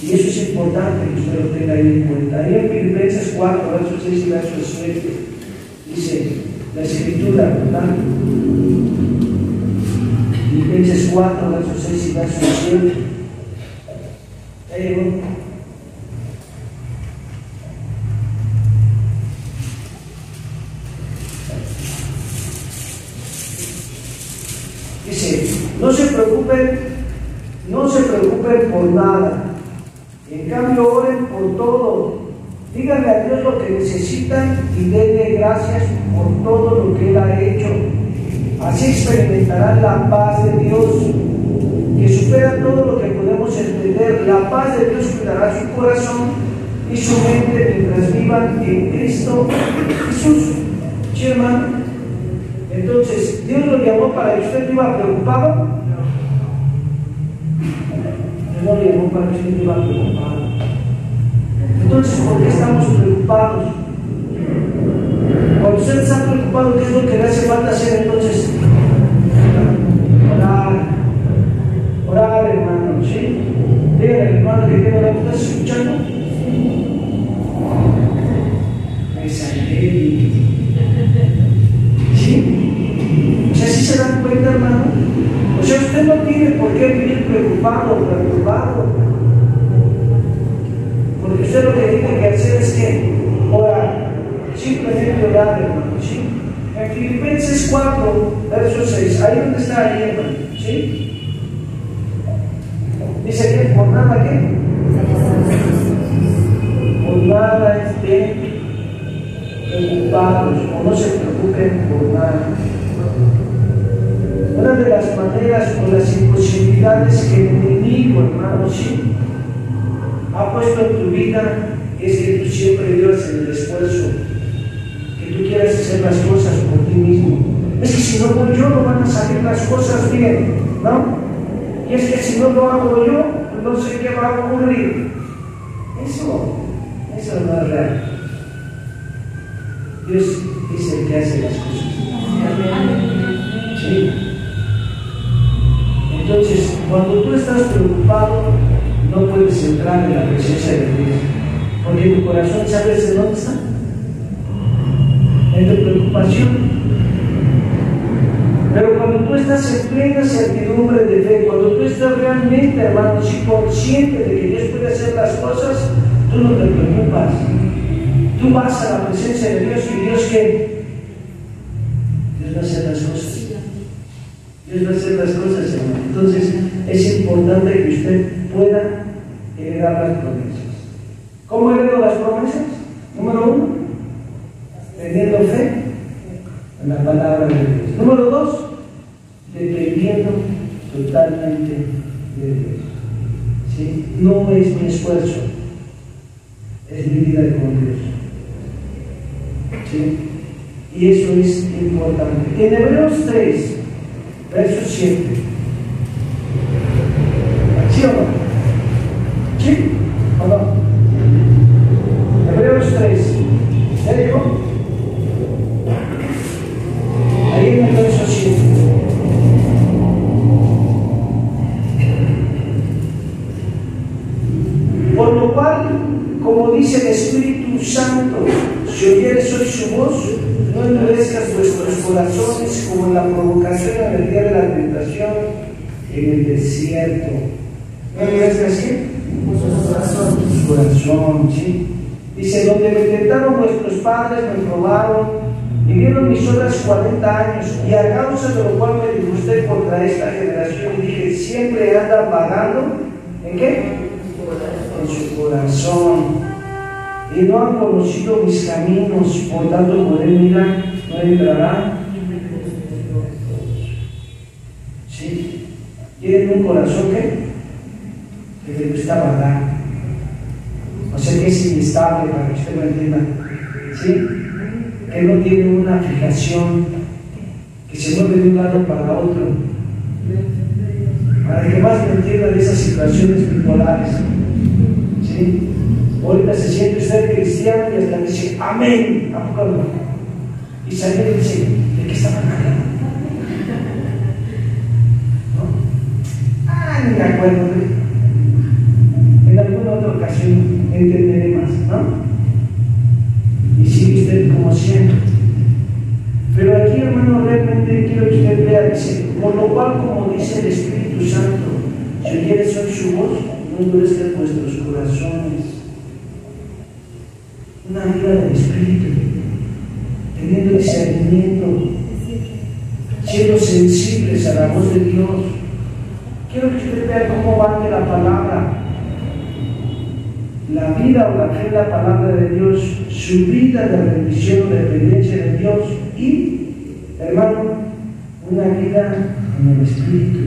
S1: Y eso es importante que usted lo tenga ahí en cuenta. Ahí en Filipenses 4, versos 6 y versos 7, dice la Escritura, ¿verdad? Filipenses 4, versos 6 y versos 7. Ahí llegó. Dice, no se preocupen por nada. En cambio, oren por todo. Díganle a Dios lo que necesitan y denle gracias por todo lo que Él ha hecho. Así experimentarán la paz de Dios, que supera todo lo que podemos entender. La paz de Dios cuidará su corazón y su mente mientras vivan en Cristo Jesús. ¿Sí, hermano? Entonces, Dios lo llamó para que usted viva preocupado. No le llamó para que usted viva preocupado. Entonces, ¿por qué estamos preocupados? Cuando usted está preocupado, ¿qué es lo que le hace falta hacer entonces? Orar, hermano, ¿sí? Dígale al hermano que tiene la puta, ¿estás escuchando? ¿Sí? O sea, ¿sí se dan cuenta, hermano? O sea, usted no tiene por qué vivir preocupado o preocupado. Porque usted lo que tiene que hacer es que orar, simplemente orar, hermano, ¿sí? En Filipenses 4, verso 6, ahí donde está ahí, hermano, ¿sí? Dice que por nada, ¿qué? Por nada estén preocupados, o no se preocupen por nada. Una de las maneras o las imposibilidades que el enemigo, hermano, ¿sí?, ha puesto en tu vida es que tú siempre vivas en el esfuerzo, que tú quieras hacer las cosas por ti mismo. Es que si no voy yo, no van a salir las cosas bien, ¿no? Y es que si no lo hago yo, no sé qué va a ocurrir. Eso no es real. Dios es el que hace las cosas. ¿Sí? Entonces, cuando tú estás preocupado, no puedes entrar en la presencia de Dios, porque tu corazón, ¿sabes de dónde está? En tu preocupación. Pero cuando tú estás en plena certidumbre de fe, cuando tú estás realmente, hermano, sí, consciente de que Dios puede hacer las cosas, tú no te preocupas. Tú vas a la presencia de Dios y Dios, ¿qué? Dios va a hacer las cosas. Dios va a hacer las cosas, hermano. Entonces, es importante que usted pueda heredar las promesas. ¿Cómo heredo las promesas? Número 1, teniendo fe en la palabra de Dios. Número 2, dependiendo totalmente de Dios. ¿Sí? No es mi esfuerzo, es mi vida con Dios. ¿Sí? Y eso es importante. En Hebreos 3, verso 7. ¿Sí o no? ¿Sí o no? Hebreos 3. ¿Ya llegó? Ahí en el verso 7. Por lo cual, como dice el Espíritu Santo, si oyeres hoy su voz, no endurezcas vuestros corazones como en la provocación en el día de la tentación en el desierto. ¿No endurezcas qué? Vuestro corazón, ¿sí? Dice, donde me tentaron vuestros padres, me probaron, y vieron mis obras 40 años, y a causa de lo cual me disgusté contra esta generación, y dije, siempre andan vagando, ¿en qué? En su corazón. Y no han conocido mis caminos, por tanto por él, mira, no entrará. ¿Sí? Tienen un corazón que le gusta vagar. O sea que es inestable, para que usted lo entienda. ¿Sí? Que no tiene una fijación, que se mueve de un lado para otro. Para que más me entienda de esas situaciones bipolares. ¿Sí? Ahorita se siente usted cristiano y hasta dice, amén, ¿a poco no? Y sale y dice, ¿de qué estaban hablando? ¿No? Ni me acuerdo. En alguna otra ocasión entenderé más, ¿no? Y sigue usted como siempre. Pero aquí, hermano, realmente quiero que usted vea, dice, por lo cual, como dice el Espíritu Santo, si oyes hoy su voz, no endurezcan vuestros corazones. Una vida del Espíritu, teniendo discernimiento, siendo sensibles a la voz de Dios. Quiero que usted vea cómo va de la palabra, la vida o la fe en la palabra de Dios, su vida de rendición o dependencia de Dios y, hermano, una vida en el Espíritu.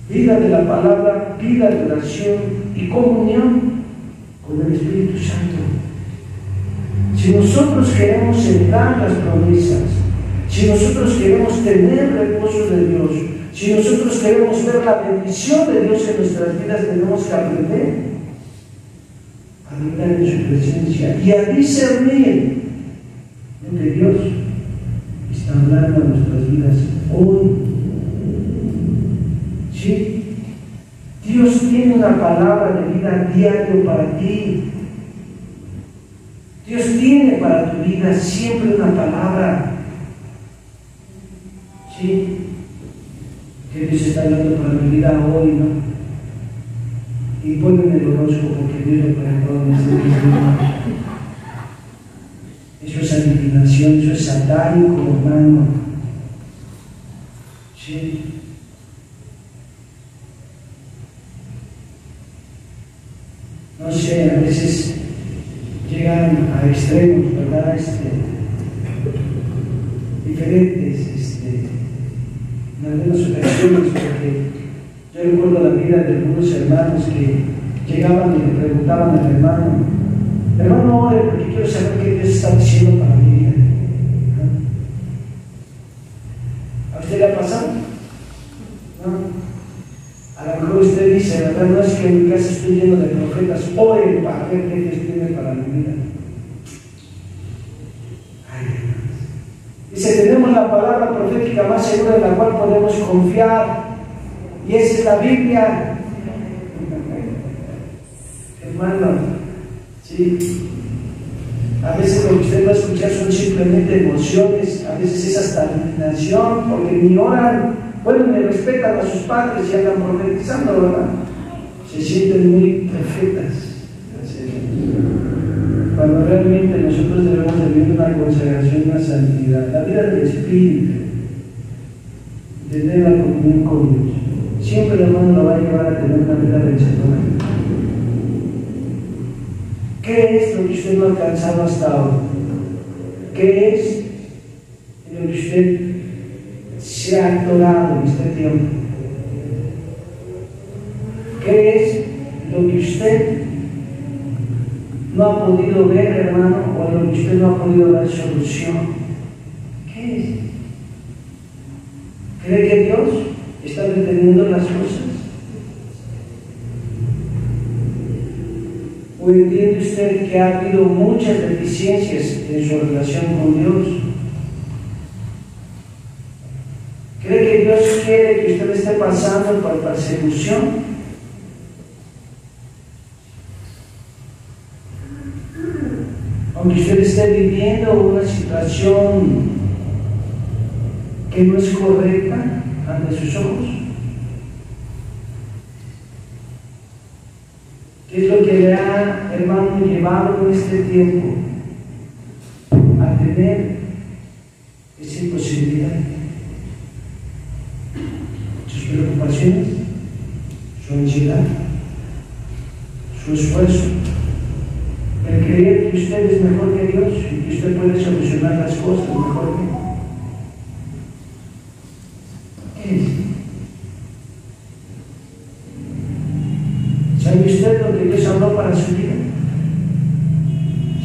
S1: Vida de la palabra, vida de oración y comunión con el Espíritu Santo. Si nosotros queremos entrar las promesas, si nosotros queremos tener reposo de Dios, si nosotros queremos ver la bendición de Dios en nuestras vidas, tenemos que aprender a habitar en su presencia y a discernir lo que Dios está hablando en nuestras vidas hoy. ¿Sí? Dios tiene una palabra de vida diario para ti. Dios tiene para tu vida siempre una palabra. ¿Sí? Que Dios está hablando para mi vida hoy, ¿no? Y ponen el horóscopo que Dios le perdone. Eso es adivinación, eso es satánico, hermano. ¿Sí? No sé, a veces llegan a extremos, ¿verdad? Diferentes, en algunas ocasiones, porque yo recuerdo la vida de algunos hermanos que llegaban y le preguntaban al hermano, ore porque quiero saber qué Dios está diciendo para mi vida. ¿A usted le ha pasado? ¿No? A lo mejor usted dice, ¿verdad? No es que en mi casa estoy lleno de profetas, ore para ver qué Dios tiene para mi vida. Ay, dice, tenemos la palabra profética más segura en la cual podemos confiar, y esa es la Biblia. Hermano, ¿sí? A veces lo que usted va a escuchar son simplemente emociones, a veces es hasta indignación, porque ni oran, bueno, ni respetan a sus padres y andan profetizando, ¿verdad? Se sienten muy perfectas. Cuando realmente nosotros debemos de vivir una consagración, una santidad, la vida del Espíritu, tener la comunión con Dios. Siempre el hermano lo va a llevar a tener una vida vencedora. ¿Qué es lo que usted no ha alcanzado hasta ahora? ¿Qué es lo que usted se ha atorado en este tiempo? ¿Qué es lo que usted no ha podido ver, hermano, o a lo que usted no ha podido dar solución? ¿Qué es? ¿Cree que Dios está deteniendo las cosas? ¿O entiende usted que ha habido muchas deficiencias en su relación con Dios? ¿Cree que Dios quiere que usted esté pasando por persecución? Aunque usted esté viviendo una situación que no es correcta ante sus ojos. ¿Qué es lo que le ha, hermano, llevado en este tiempo a tener esa imposibilidad? Sus preocupaciones, su ansiedad, su esfuerzo, el creer que usted es mejor que Dios y que usted puede solucionar las cosas mejor que Él. ¿Qué es? ¿Sabe usted lo que Dios habló para su vida?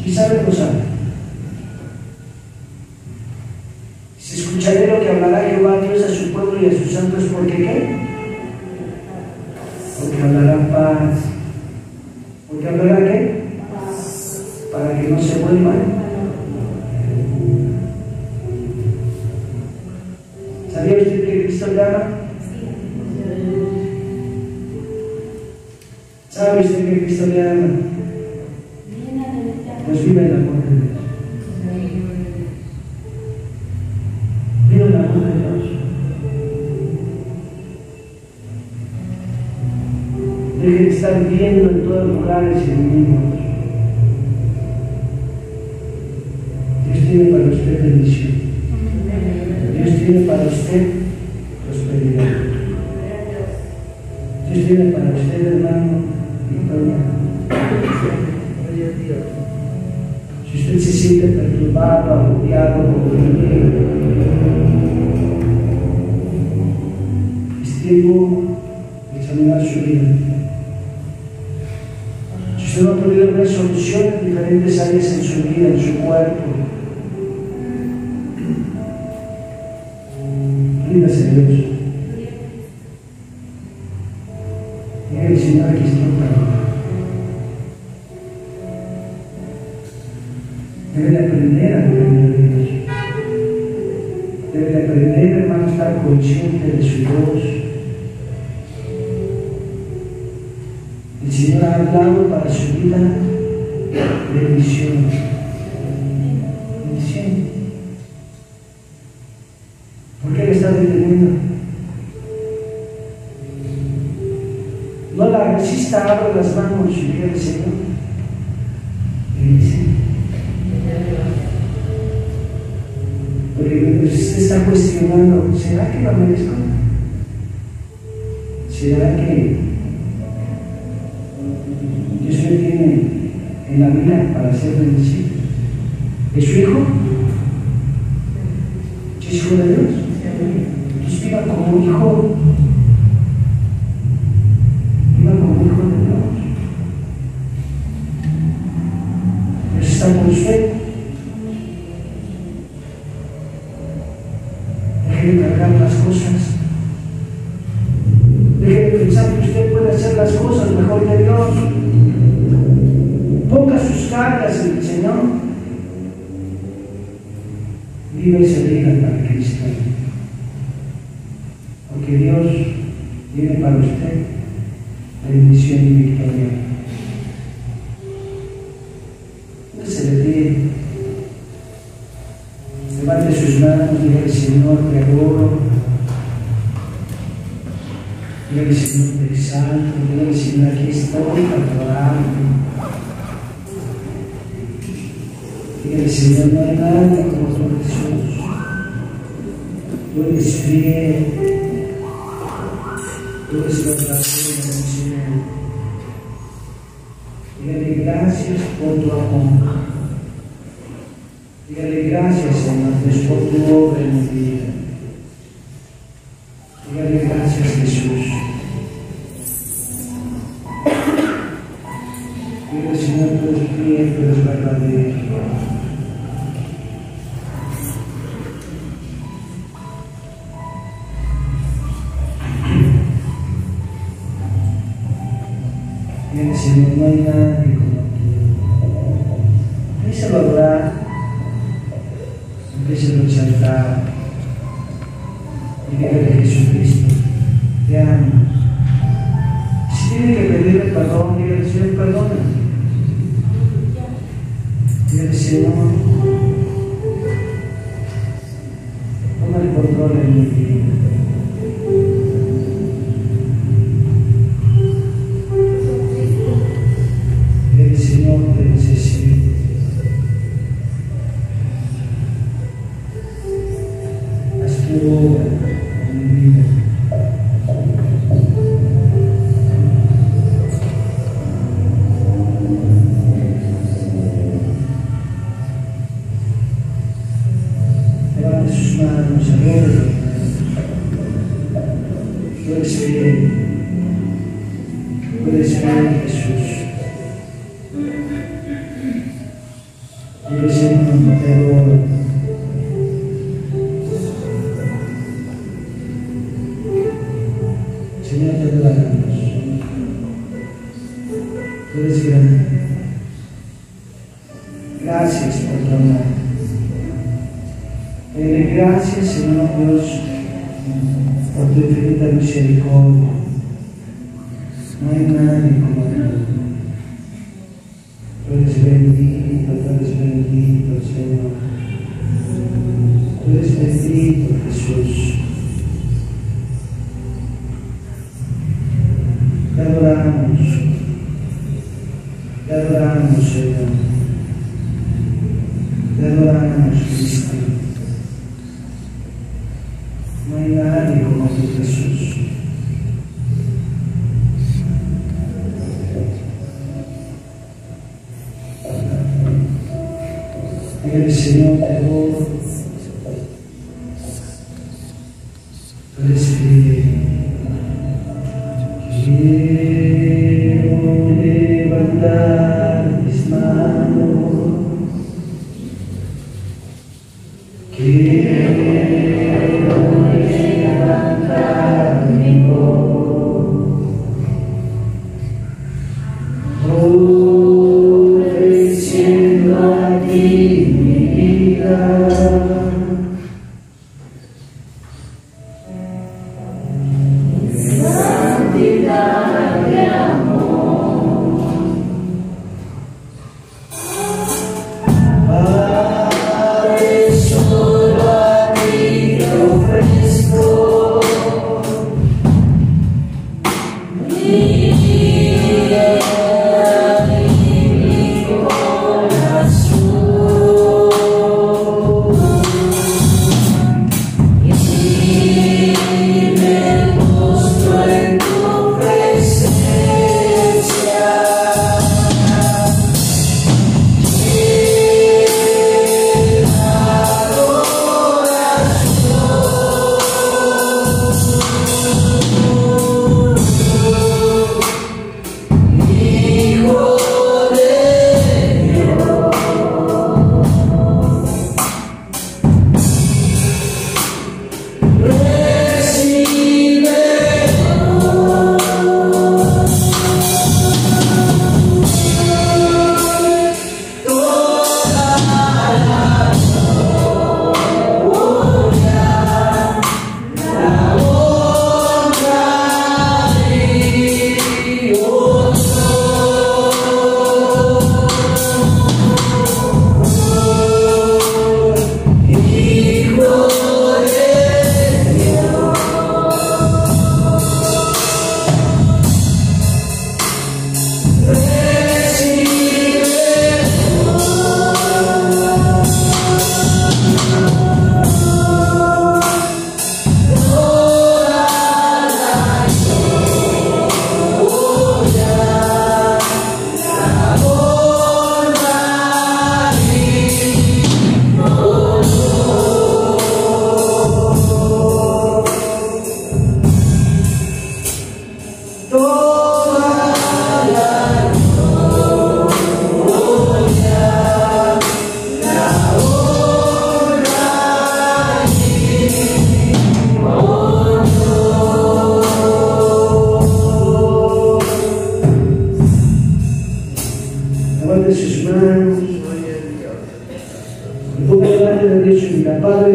S1: Si sabe, lo sabe. Si escucharé lo que hablará Jehová Dios a su pueblo y a sus santos, ¿por qué qué? Porque hablará paz. ¿Porque hablará qué? Para que no se vuelvan. ¿Sabía usted que Cristo le ama? ¿Sabe usted que Cristo le ama? Pues vive el amor de Dios. Vive el amor de Dios. Deje de estar viendo en todos los lugares enemigos. Dios tiene para usted bendición. Dios tiene para usted prosperidad. Dios tiene para usted, hermano, victoria. Si usted se siente perturbado, agobiado, oprimido, es tiempo de examinar su vida. Si usted no ha podido ver solución en diferentes áreas en su vida, en su cuerpo, ríndase a Dios. Dígale, Señor, aquí estoy para ti. Debe de aprender a depender de Dios. Debe de aprender, hermano, a estar consciente de su voz. El Señor ha hablado para su vida bendición. Bendición. ¿Por qué le está deteniendo? No la resista, abre las manos y dígale, Señor, bendice. Porque usted está cuestionando, ¿será que lo merezco? ¿Será que Dios me tiene en la vida para ser bendecido? ¿Es su hijo? ¿Es hijo de Dios? Entonces viva como un hijo. Viva como un hijo de Dios. Dios está con usted. Deje de cargar las cosas. Deje de pensar que usted puede hacer las cosas mejor que Dios. Ponga sus cargas en el Señor. Vive esa vida para Cristo. Porque Dios tiene para usted bendición y victoria. No se le pide. Levante sus manos, dígale, Señor, te adoro. Dígale, Señor, te exalto. Dígale, Señor, aquí estoy para adorarte. Dígale, Señor, no hay nadie como tú, Jesús. Tú eres fiel. Tú eres verdadero, Señor. Dígale gracias por tu amor. Dígale gracias, Señor, por tu obra en mi vida. Dígale gracias, Jesús. Dígale, Señor, tú eres fiel, tú eres verdadero. Dígale, Señor, no hay nadie como tú. Empieza a adorar. Empieza a exaltar. Y dígale, Jesucristo, te amo. Si tiene que pedirle perdón, dígale, Señor, perdona. Dígale, Señor, toma el control en mi vida. Dígale, Señor, te necesito. Haz tu obra en mi vida. Levante sus manos, adórelo. Tú eres fiel. Tú eres fiel, Jesús. Dile, Señor, te adoro. Señor, te adoramos. Tú eres grande. Gracias por tu amor. Dile gracias, Señor Dios, por tu infinita misericordia. No hay nadie como tú. Tú eres bendito, Señor. Tú eres bendito, Jesús. Te adoramos, Señor. Te adoramos, Cristo. No hay nadie como tú, Jesús. Dígale, Señor, te adoro. Tú eres fiel. Quiero levantar mis manos. Quiero levantar mi voz. Ofreciendo a ti mi vida. Santidad de amor. Padre, solo a ti te ofrezco mi vida y mi corazón.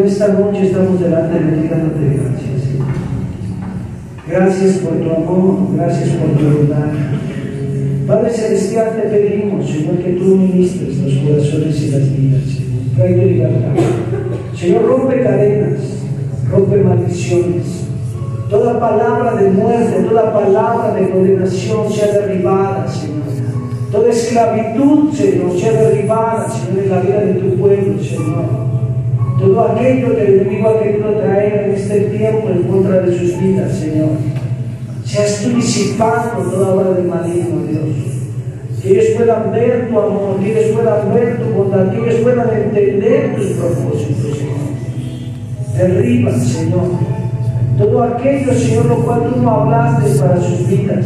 S1: esta noche estamos delante de ti dándote gracias, Señor. Gracias por tu amor, gracias por tu bondad. Padre Celestial, te pedimos, Señor, que tú ministres los corazones y las vidas, Señor. Trae tu libertad. Señor, rompe cadenas, rompe maldiciones. Toda palabra de muerte, toda palabra de condenación sea derribada, Señor. Toda esclavitud, Señor, sea derribada, Señor, en la vida de tu pueblo, Señor. Todo aquello que el enemigo ha querido traer en este tiempo en contra de sus vidas, Señor. Seas tú disipando toda obra del maligno, Dios. Que ellos puedan ver tu amor, que ellos puedan ver tu bondad, que ellos puedan entender tus propósitos, Señor. Derriba, Señor, todo aquello, Señor, lo cual tú no hablaste para sus vidas.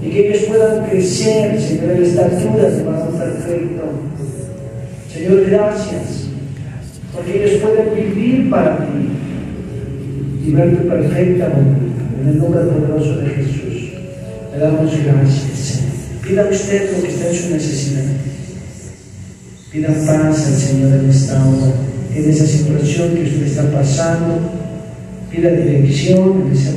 S1: Y que ellos puedan crecer, Señor, en estaturas de varón perfecto. Señor, gracias, porque ellos pueden vivir para ti y ver tu perfecta voluntad. En el nombre poderoso de Jesús, le damos gracias, Señor. Pida usted lo que está en su necesidad. Pida paz al Señor en esta hora, en esa situación que usted está pasando. Pida dirección en esa